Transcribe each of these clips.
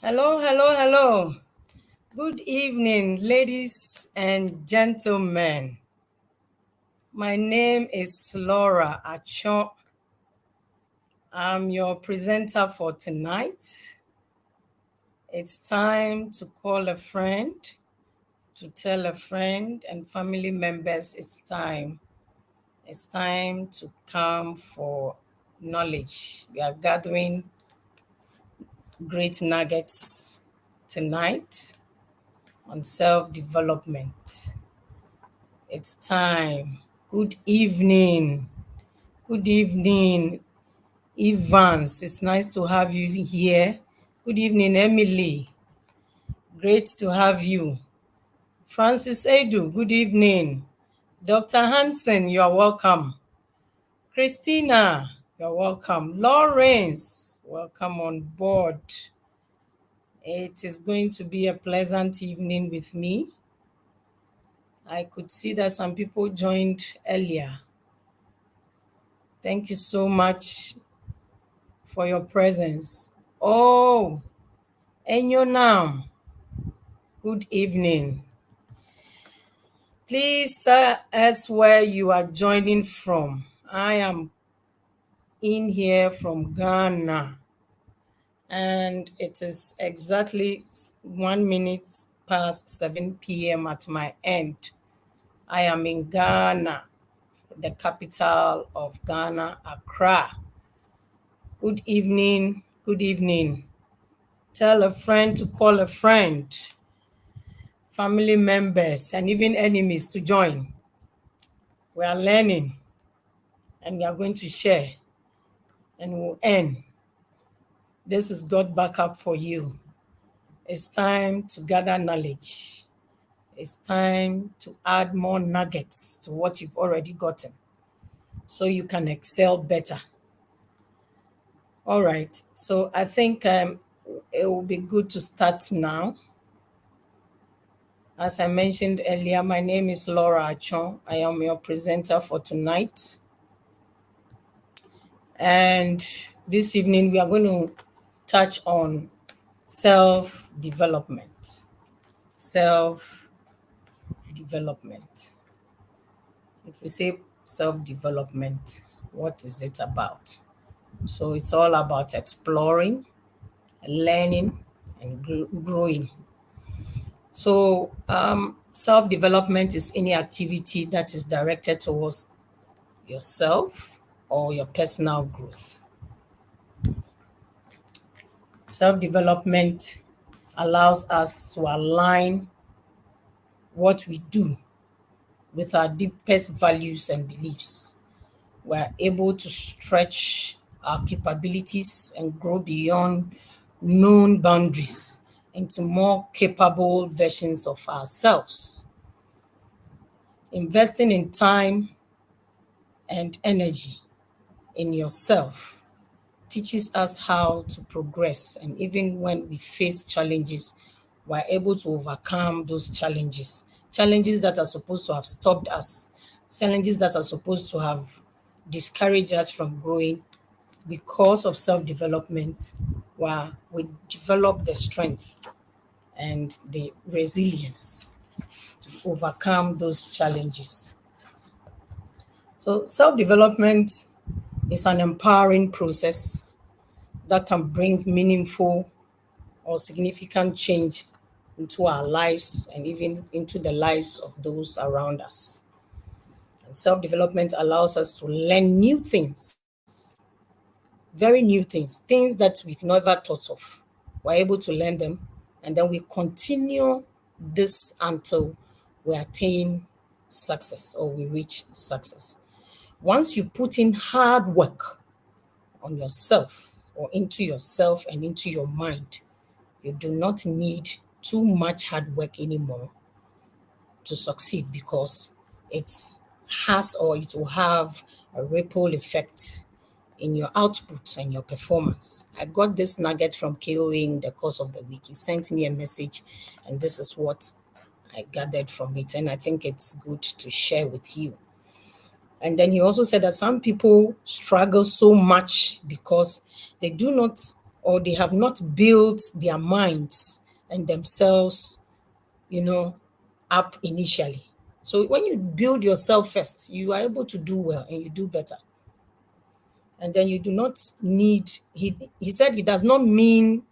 Hello, hello, hello. Good evening, ladies and gentlemen. My name is Laura Atsyor. I'm your presenter for tonight. It's time to call a friend, to tell a friend and family members it's time. It's time to come for knowledge. We are gathering great nuggets tonight on self-development. It's time. Good evening. Good evening, Evans. It's nice to have you here. Good evening, Emily. Great to have you. Francis Edu, good evening. Dr. Hansen, you are welcome. Christina, you're welcome. Lawrence, welcome on board. It is going to be a pleasant evening with me. I could see that some people joined earlier. Thank you so much for your presence. Oh, Enyo now. Good evening. Please tell us where you are joining from. I am in here from Ghana, and it is exactly 1 minute past 7 p.m. at my end. I am in Ghana, the capital of Ghana, Accra. Good evening. Good evening. Tell a friend to call a friend, family members, and even enemies to join. We are learning and we are going to share and we'll end. This is God backup for you. It's time to gather knowledge. It's time to add more nuggets to what you've already gotten so you can excel better. All right, so I think it will be good to start now. As I mentioned earlier, my name is Laura Atsyor. I am your presenter for tonight. And this evening, we are going to touch on self-development. Self-development. If we say self-development, what is it about? So it's all about exploring, learning, and growing. So self-development is any activity that is directed towards yourself or your personal growth. Self-development allows us to align what we do with our deepest values and beliefs. We're able to stretch our capabilities and grow beyond known boundaries into more capable versions of ourselves. Investing in time and energy in yourself teaches us how to progress, and even when we face challenges, we're able to overcome those challenges that are supposed to have stopped us, challenges that are supposed to have discouraged us from growing. Because of self-development, where we develop the strength and the resilience to overcome those challenges. So self-development is an empowering process that can bring meaningful or significant change into our lives and even into the lives of those around us. And self-development allows us to learn new things, very new things that we've never thought of. We're able to learn them, and then we continue this until we attain success or we reach success. Once you put in hard work on yourself or into yourself and into your mind, you do not need too much hard work anymore to succeed, because it has or it will have a ripple effect in your output and your performance. I got this nugget from KOA in the course of the week. He sent me a message, and this is what I gathered from it, and I think it's good to share with you. And then he also said that some people struggle so much because they do not or they have not built their minds and themselves, you know, up initially. So when you build yourself first, you are able to do well and you do better. And then you do not need, he said it does not mean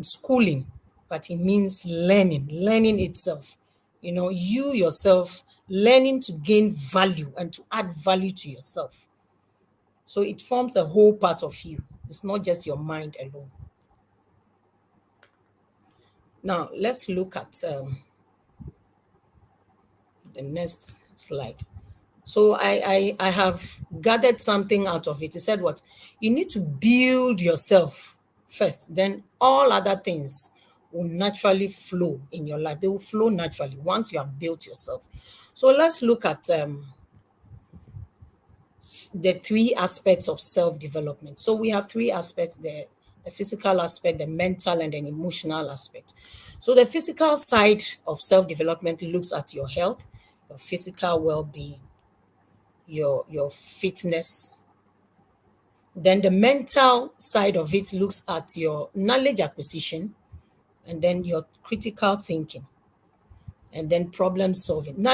schooling, but it means learning itself. You yourself learning to gain value and to add value to yourself. So it forms a whole part of you. It's not just your mind alone. Now, let's look at the next slide. So I have gathered something out of it. He said what? You need to build yourself first, then all other things will naturally flow in your life. They will flow naturally once you have built yourself. So let's look at the three aspects of self-development. So we have three aspects there: the physical aspect, the mental, and an emotional aspect. So the physical side of self-development looks at your health, your physical well-being, your fitness. Then the mental side of it looks at your knowledge acquisition, and then your critical thinking, and then problem solving.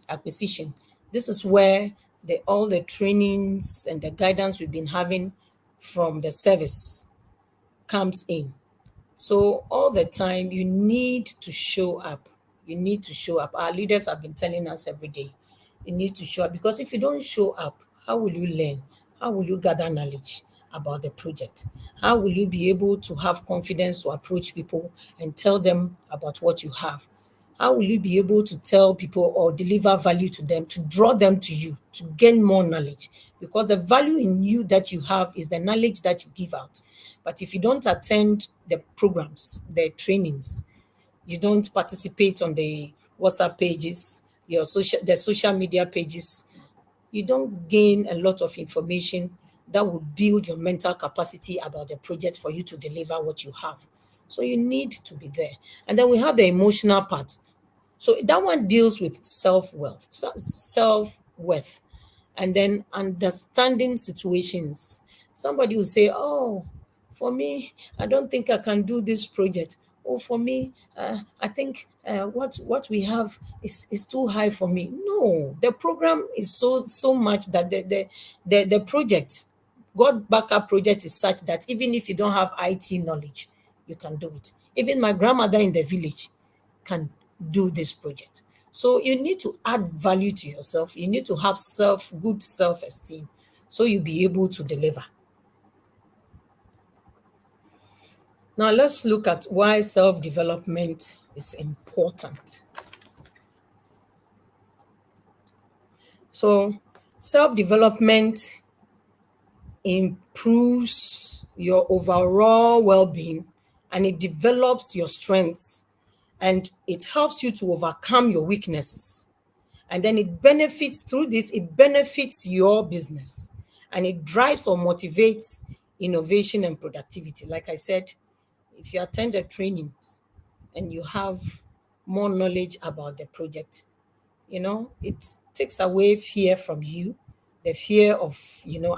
Acquisition, this is where all the trainings and the guidance we've been having from the service comes in. So all the time you need to show up. You need to show up. Our leaders have been telling us every day, you need to show up, because if you don't show up, how will you learn? How will you gather knowledge about the project? How will you be able to have confidence to approach people and tell them about what you have? How will you be able to tell people or deliver value to them, to draw them to you, to gain more knowledge? Because the value in you that you have is the knowledge that you give out. But if you don't attend the programs, the trainings, you don't participate on the WhatsApp pages, the social media pages, you don't gain a lot of information that will build your mental capacity about the project for you to deliver what you have. So you need to be there. And then we have the emotional part. So that one deals with self-worth, and then understanding situations. Somebody will say, "Oh, for me, I don't think I can do this project. Oh, for me, I think what we have is too high for me." No, the program is so much that the project, God backup project, is such that even if you don't have IT knowledge, you can do it. Even my grandmother in the village can do this project. So you need to add value to yourself. You need to have good self-esteem so you'll be able to deliver. Now let's look at why self-development is important. So self-development improves your overall well-being, and it develops your strengths, and it helps you to overcome your weaknesses. And then it benefits your business, and it drives or motivates innovation and productivity. Like I said, if you attend the trainings and you have more knowledge about the project, it takes away fear from you, the fear of,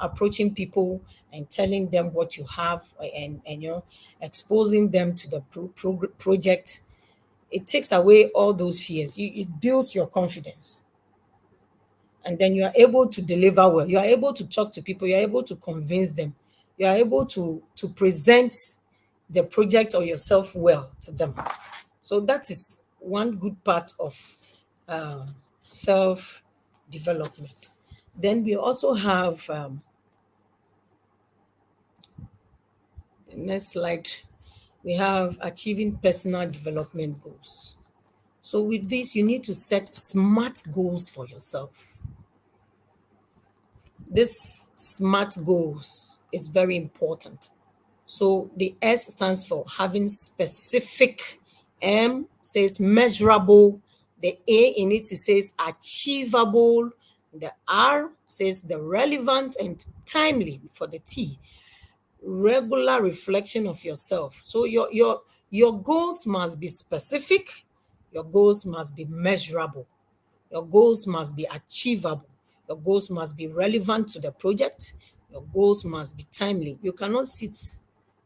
approaching people and telling them what you have, and exposing them to the project. It takes away all those fears. It builds your confidence, and then you are able to deliver well. You are able to talk to people. You are able to convince them. You are able to present the project or yourself well to them. So that is one good part of self development. Then we also have the next slide. We have achieving personal development goals. So with this, you need to set smart goals for yourself. This SMART goals is very important. So the S stands for having specific, M says measurable, the A in it says achievable, the R says the relevant, and timely for the T, regular reflection of yourself. So your goals must be specific, your goals must be measurable, your goals must be achievable. Your goals must be relevant to the project. Your goals must be timely. You cannot sit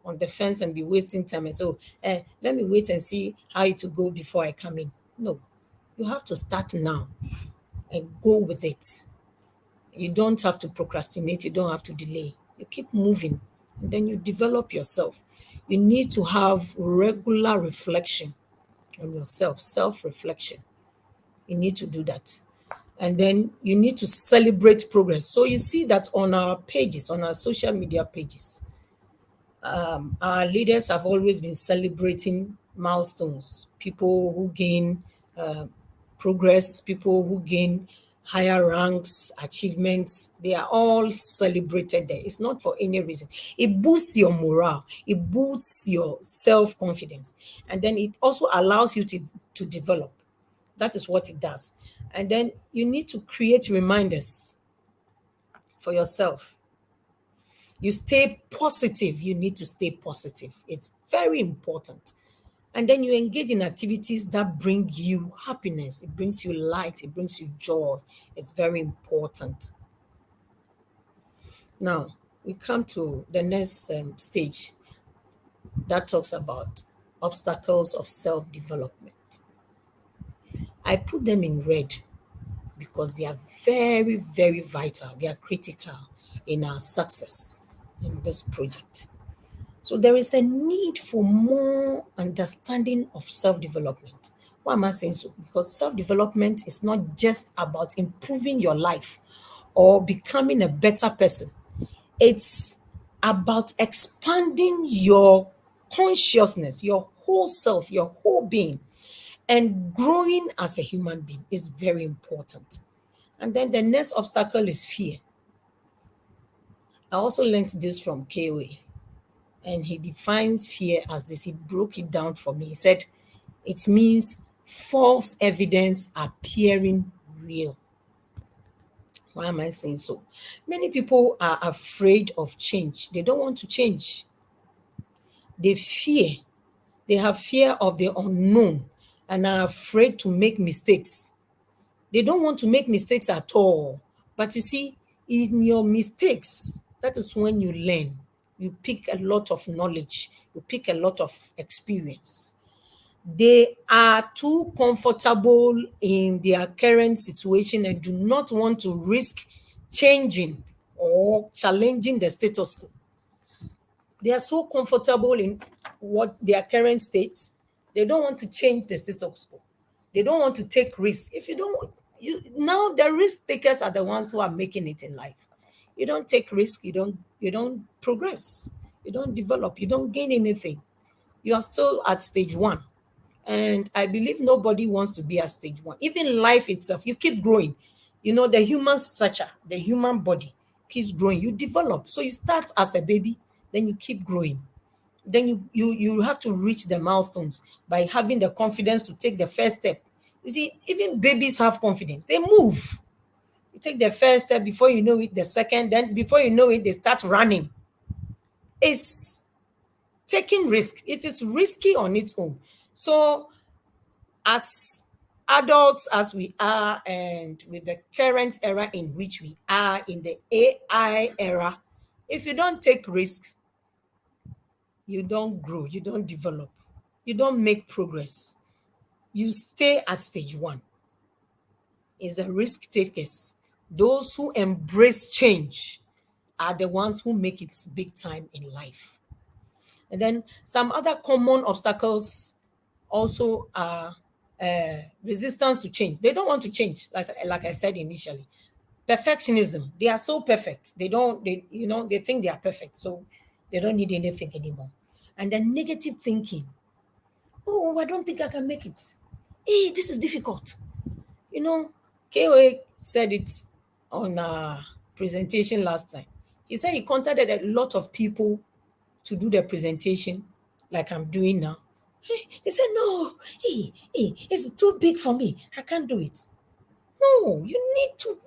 on the fence and be wasting time and so let me wait and see how it will go before I come in. No, you have to start now and go with it. You don't have to procrastinate, you don't have to delay. You keep moving and then you develop yourself. You need to have regular reflection on yourself, self reflection. You need to do that. And then you need to celebrate progress. So you see that on our pages, on our social media pages, our leaders have always been celebrating milestones, people who gain uh, progress, people who gain higher ranks, achievements. They are all celebrated there. It's not for any reason. It boosts your morale, it boosts your self confidence, and then it also allows you to develop. That is what it does. And then you need to create reminders for yourself. You stay positive. You need to stay positive. It's very important. And then you engage in activities that bring you happiness. It brings you light. It brings you joy. It's very important. Now, we come to the next stage that talks about obstacles of self development. I put them in red because they are very, very vital. They are critical in our success in this project. So there is a need for more understanding of self-development. Why am I saying so? Because self-development is not just about improving your life or becoming a better person. It's about expanding your consciousness, your whole self, your whole being, and growing as a human being is very important. And then the next obstacle is fear. I also learned this from KOA, and he defines fear as this. He broke it down for me. He said it means false evidence appearing real. Why am I saying so? Many people are afraid of change. They don't want to change. They fear. They have fear of the unknown and are afraid to make mistakes. They don't want to make mistakes at all. But you see, in your mistakes, that is when you learn. You pick a lot of knowledge, you pick a lot of experience. They are too comfortable in their current situation and do not want to risk changing or challenging the status quo. They are so comfortable in what their current state, they don't want to change the status quo. They don't want to take risks. If you don't, you now the risk takers are the ones who are making it in life. You don't take risk, you don't progress, you don't develop, you don't gain anything. You are still at stage one. And I believe nobody wants to be at stage one. Even life itself, you keep growing. The human stature, the human body keeps growing. You develop. So you start as a baby, then you keep growing. Then you have to reach the milestones by having the confidence to take the first step. You see, even babies have confidence. They move. You take the first step, before you know it, the second, then before you know it, they start running. It's taking risk. It is risky on its own. So as adults as we are, and with the current era in which we are, in the AI era, if you don't take risks, you don't grow, you don't develop, you don't make progress. You stay at stage one. Is the risk takers. Those who embrace change are the ones who make it big time in life. And then some other common obstacles also are resistance to change. They don't want to change, like I said initially. Perfectionism. They are so perfect. They think they are perfect, so they don't need anything anymore. And then negative thinking. Oh, I don't think I can make it. Hey, this is difficult. You know, KOA said it on a presentation last time. He said he contacted a lot of people to do the presentation, like I'm doing now. Hey, they said, no, it's too big for me. I can't do it. No, you need to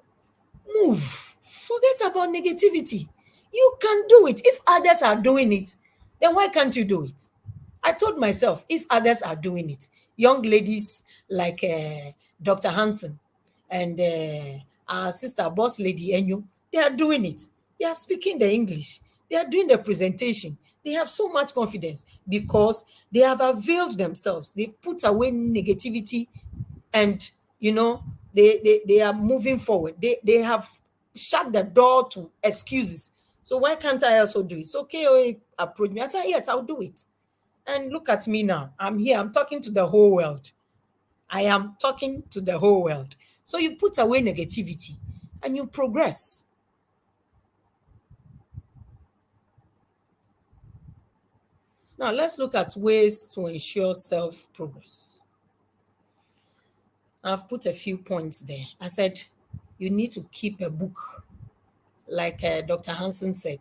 move. Forget about negativity. You can do it. If others are doing it, then why can't you do it? I told myself, if others are doing it, young ladies like Dr. Hansen and our sister, boss lady Enyo, they are doing it. They are speaking the English. They are doing the presentation. They have so much confidence because they have availed themselves. They've put away negativity, and you know they are moving forward. They have shut the door to excuses. So why can't I also do it? So KOA approached me. I said, yes, I'll do it. And look at me now. I'm here. I'm talking to the whole world. I am talking to the whole world. So you put away negativity and you progress. Now let's look at ways to ensure self progress. I've put a few points there. I said you need to keep a book, like Dr. Hansen said.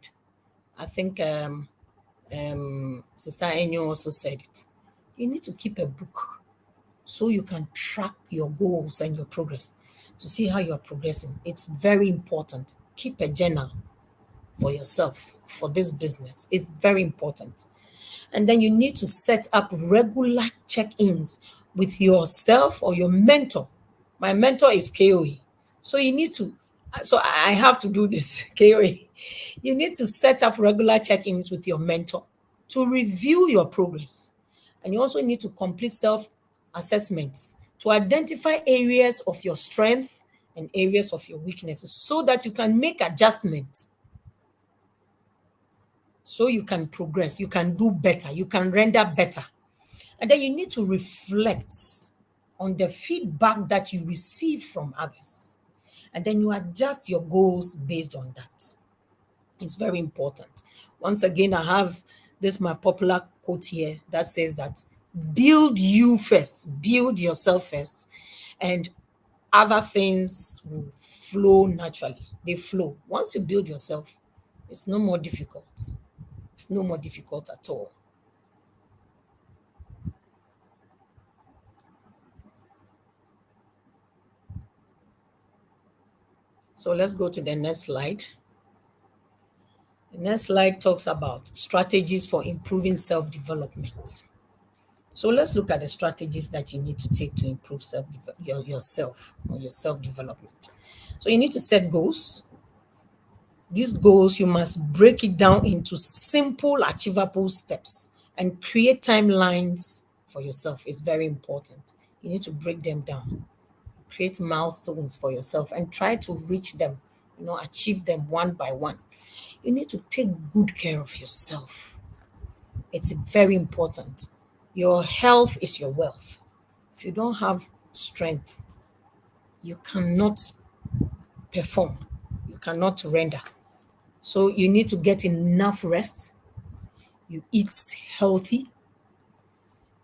I think Sister Enyo also said it. You need to keep a book so you can track your goals and your progress to see how you're progressing. It's very important. Keep a journal for yourself for this business. It's very important. And then you need to set up regular check ins with yourself or your mentor. My mentor is KOE. So you need to, so I have to do this, KOE. You need to set up regular check ins with your mentor to review your progress. And you also need to complete self assessments to identify areas of your strength and areas of your weaknesses so that you can make adjustments, so you can progress, you can do better, you can render better. And then you need to reflect on the feedback that you receive from others. And then you adjust your goals based on that. It's very important. Once again, I have this my popular quote here that says that build you first, build yourself first, and other things will flow naturally. They flow. Once you build yourself, it's no more difficult. It's no more difficult at all. So let's go to the next slide. The next slide talks about strategies for improving self development. So let's look at the strategies that you need to take to improve yourself or your self development. So you need to set goals. These goals, you must break it down into simple, achievable steps and create timelines for yourself. It's very important. You need to break them down, create milestones for yourself, and try to reach them, achieve them one by one. You need to take good care of yourself. It's very important. Your health is your wealth. If you don't have strength, you cannot perform, you cannot render. So you need to get enough rest, you eat healthy,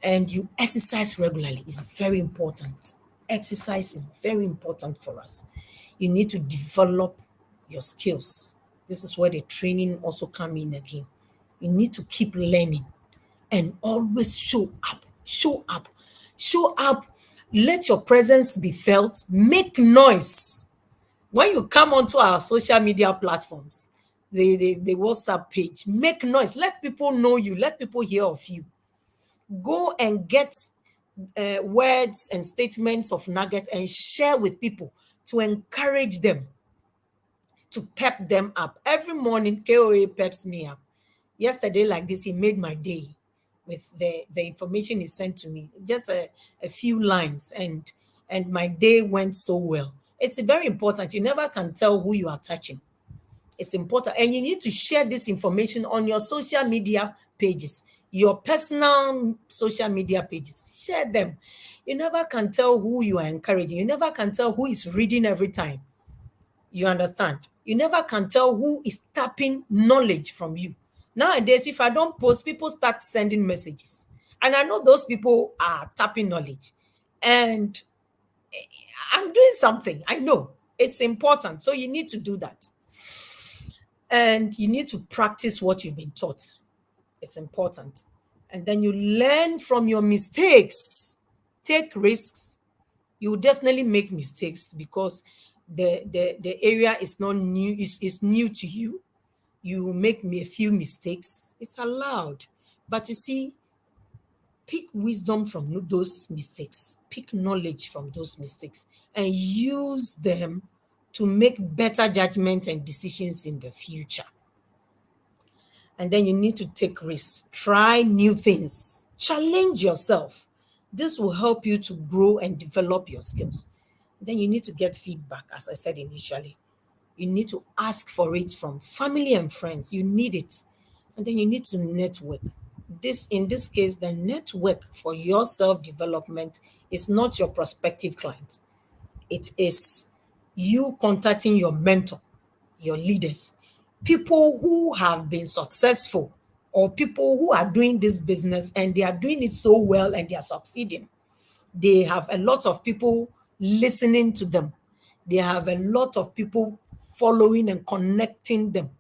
and you exercise regularly. It's very important. Exercise is very important for us. You need to develop your skills. This is where the training also come in again. You need to keep learning and always show up. Show up. Show up. Let your presence be felt. Make noise. When you come onto our social media platforms, the WhatsApp page, make noise. Let people know you. Let people hear of you. Go and get words and statements of nuggets and share with people to encourage them, to pep them up. Every morning, KOA peps me up. Yesterday, like this, he made my day with the information he sent to me. Just a few lines, and my day went so well. It's very important. You never can tell who you are touching. It's important. And you need to share this information on your social media pages, your personal social media pages. Share them. You never can tell who you are encouraging. You never can tell who is reading every time. You understand? You never can tell who is tapping knowledge from you. Nowadays, if I don't post, people start sending messages. And I know those people are tapping knowledge. And I'm doing something. I know it's important. So you need to do that. And you need to practice what you've been taught. It's important. And then you learn from your mistakes. Take risks. You will definitely make mistakes because the area is not new, is new to you. You make a few mistakes. It's allowed. But you see, pick wisdom from those mistakes, pick knowledge from those mistakes, and use them to make better judgment and decisions in the future. And then you need to take risks, try new things, challenge yourself. This will help you to grow and develop your skills. Then you need to get feedback, as I said initially. You need to ask for it from family and friends. You need it. And then you need to network. In this case, the network for your self-development is not your prospective client. It is you contacting your mentor, your leaders, people who have been successful, or people who are doing this business and they are doing it so well and they are succeeding. They have a lot of people listening to them. They have a lot of people following and connecting them.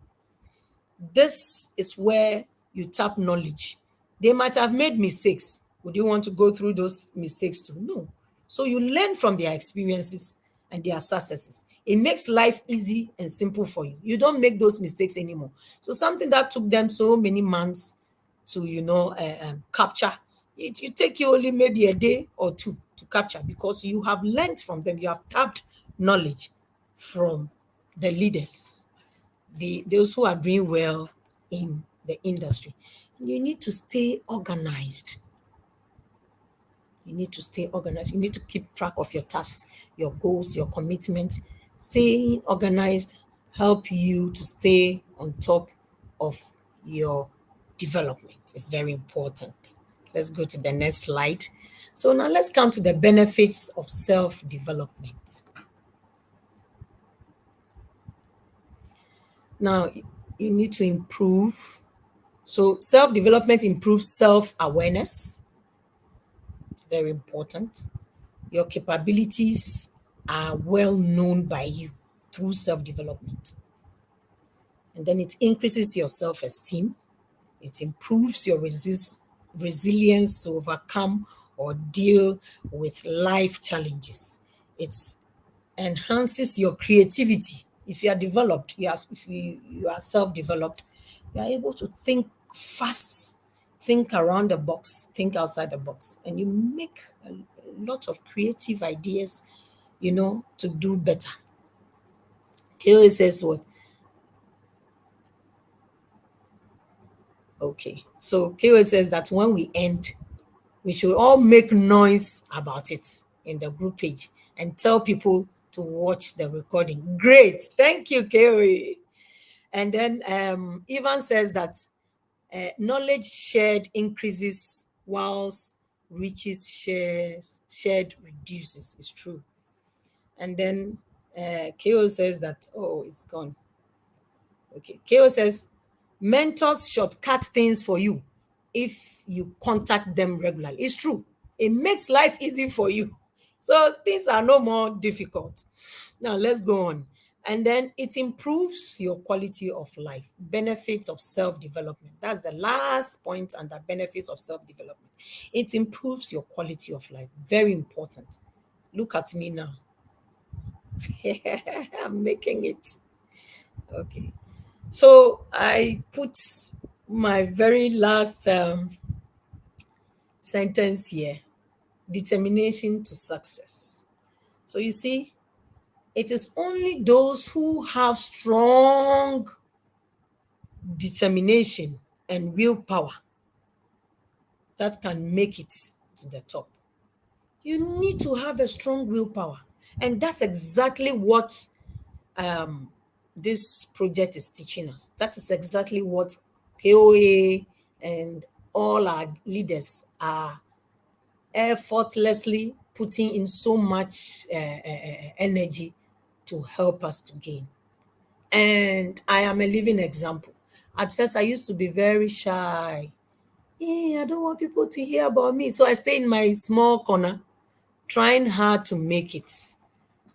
This is where you tap knowledge. They might have made mistakes. Would you want to go through those mistakes too? No. So you learn from their experiences and their successes. It makes life easy and simple for you. You don't make those mistakes anymore. So something that took them so many months to, capture, it take you only maybe a day or two to capture, because you have learned from them. You have tapped knowledge from the leaders, those who are doing well in the industry. You need to stay organized. You need to stay organized. You need to keep track of your tasks, your goals, your commitments. Staying organized help you to stay on top of your development. It's very important. Let's go to the next slide. So now let's come to the benefits of self-development. Now, you need to improve. So self-development improves self-awareness. Very important. Your capabilities are well known by you through self-development. And then it increases your self-esteem. It improves your resilience to overcome or deal with life challenges. It enhances your creativity. If you are developed, you are self-developed, you are able to think fast, think around the box, think outside the box, and you make a lot of creative ideas, to do better. He always says what? Okay. So KO says that when we end, we should all make noise about it in the group page and tell people to watch the recording. Great. Thank you, KO. And then Ivan says that knowledge shared increases whilst riches shared reduces. It's true. And then KO says that, oh, it's gone. Okay. KO says mentors shortcut things for you if you contact them regularly. It's true. It makes life easy for you. So things are no more difficult. Now let's go on. And then it improves your quality of life. Benefits of self-development. That's the last point under benefits of self-development. It improves your quality of life. Very important. Look at me now. I'm making it. Okay. So I put my very last sentence here: determination to success. So you see, it is only those who have strong determination and willpower that can make it to the top. You need to have a strong willpower. And that's exactly what this project is teaching us. That is exactly what KOA and all our leaders are effortlessly putting in so much energy to help us to gain. And I am a living example. At first, I used to be very shy. I don't want people to hear about me. So I stay in my small corner, trying hard to make it.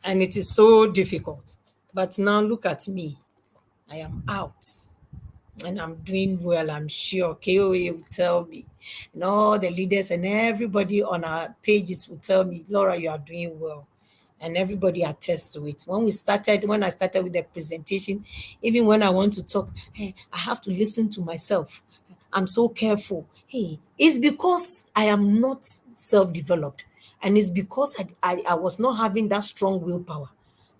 And it is so difficult. But now look at me. I am out and I'm doing well, I'm sure. KOA will tell me. And all the leaders and everybody on our pages will tell me, Laura, you are doing well. And everybody attests to it. When I started with the presentation, even when I want to talk, hey, I have to listen to myself. I'm so careful. Hey, it's because I am not self-developed. And it's because I was not having that strong willpower.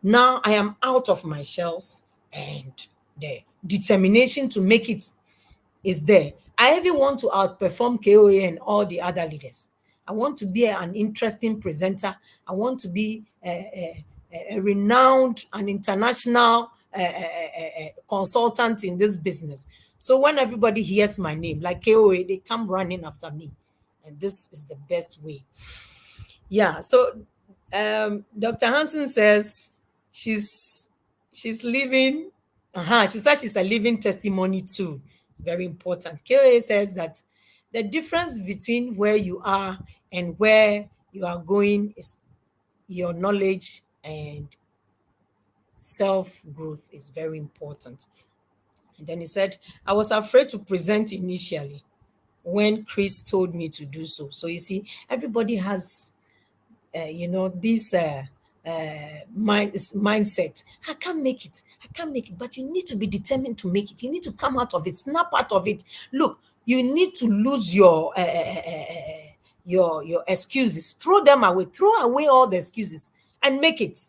Now I am out of my shells, and the determination to make it is there. I even want to outperform KOA and all the other leaders. I want to be an interesting presenter. I want to be a renowned and international consultant in this business. So when everybody hears my name, like KOA, they come running after me. And this is the best way. Yeah. So Dr. Hansen says she's she's living. She said she's a living testimony too. It's very important. KOA says that the difference between where you are and where you are going is your knowledge, and self growth is very important. And then he said, I was afraid to present initially when Chris told me to do so. So you see, everybody has this mindset. I can't make it. I can't make it. But you need to be determined to make it. You need to come out of it, snap out of it. Look, you need to lose your excuses. Throw them away. Throw away all the excuses and make it.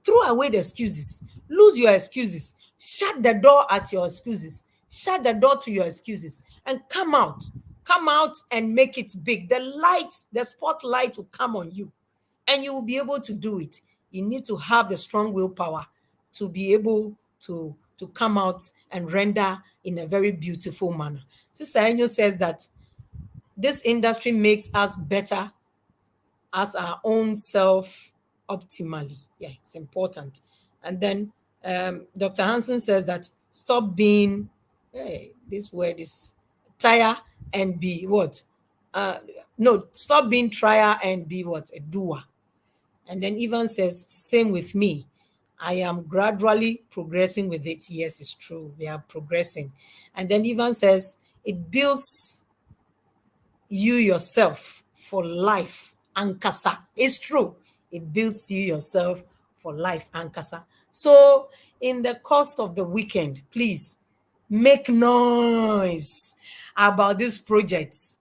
Throw away the excuses. Lose your excuses. Shut the door at your excuses. Shut the door to your excuses and come out. Come out and make it big. The light, the spotlight will come on you and you will be able to do it. You need to have the strong willpower to be able to come out and render in a very beautiful manner. Sister Enyo says that this industry makes us better as our own self optimally. Yeah, it's important. And then Dr. Hansen says that stop being, hey, this word is tire and be what? No, stop being trier and be what? A doer. And then Ivan says, same with me. I am gradually progressing with it. Yes, it's true. We are progressing. And then Ivan says, it builds you yourself for life. Ankasa. It's true. It builds you yourself for life. Ankasa. So in the course of the weekend, please make noise about these projects.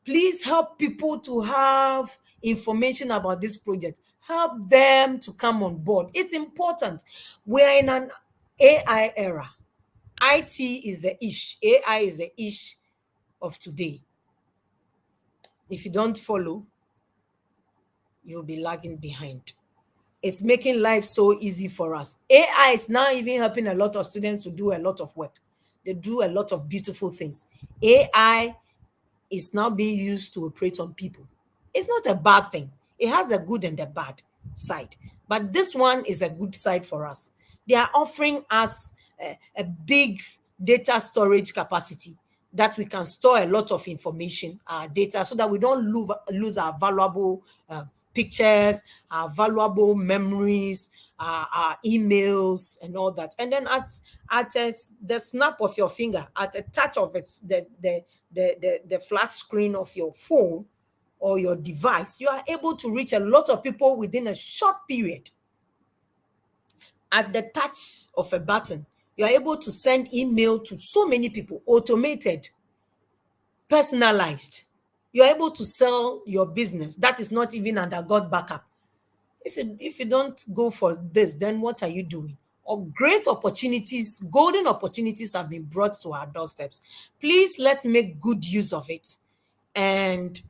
Please help people to have information about this project. Help them to come on board. It's important. We're in an AI era. IT is the ish. AI is the ish of today. If you don't follow, you'll be lagging behind. It's making life so easy for us. AI is now even helping a lot of students to do a lot of work. They do a lot of beautiful things. AI is now being used to operate on people. It's not a bad thing. It has a good and a bad side. But this one is a good side for us. They are offering us a big data storage capacity that we can store a lot of information, our data, so that we don't lose our valuable pictures, our valuable memories, our emails, and all that. And then the snap of your finger, at a touch of the flash screen of your phone or your device, you are able to reach a lot of people within a short period. At the touch of a button, you are able to send email to so many people, automated, personalized. You are able to sell your business. That is not even under God backup. If you don't go for this, then what are you doing? Or great opportunities, golden opportunities have been brought to our doorsteps. Please, let's make good use of it and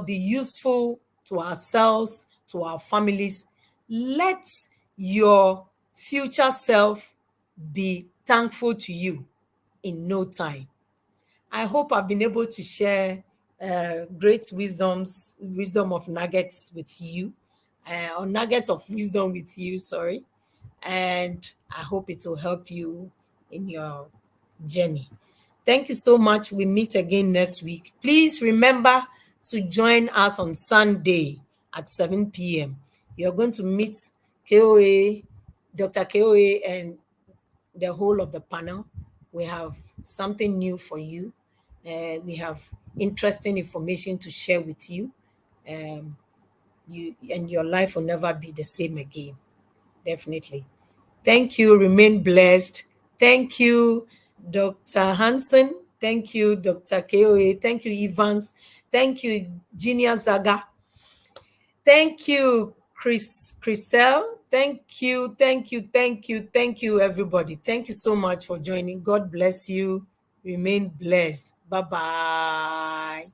be useful to ourselves, to our families. Let your future self be thankful to you in no time. I hope I've been able to share great wisdom of nuggets with you, or nuggets of wisdom with you, sorry. And I hope it will help you in your journey. Thank you so much. We meet again next week. Please remember to join us on Sunday at 7 p.m. You're going to meet KOA, Dr. KOA, and the whole of the panel. We have something new for you. We have interesting information to share with you. And your life will never be the same again. Definitely. Thank you. Remain blessed. Thank you, Dr. Hansen. Thank you, Dr. KOA. Thank you, Evans. Thank you, Genia Zaga. Thank you, Chriselle. Thank you, everybody. Thank you so much for joining. God bless you. Remain blessed. Bye bye.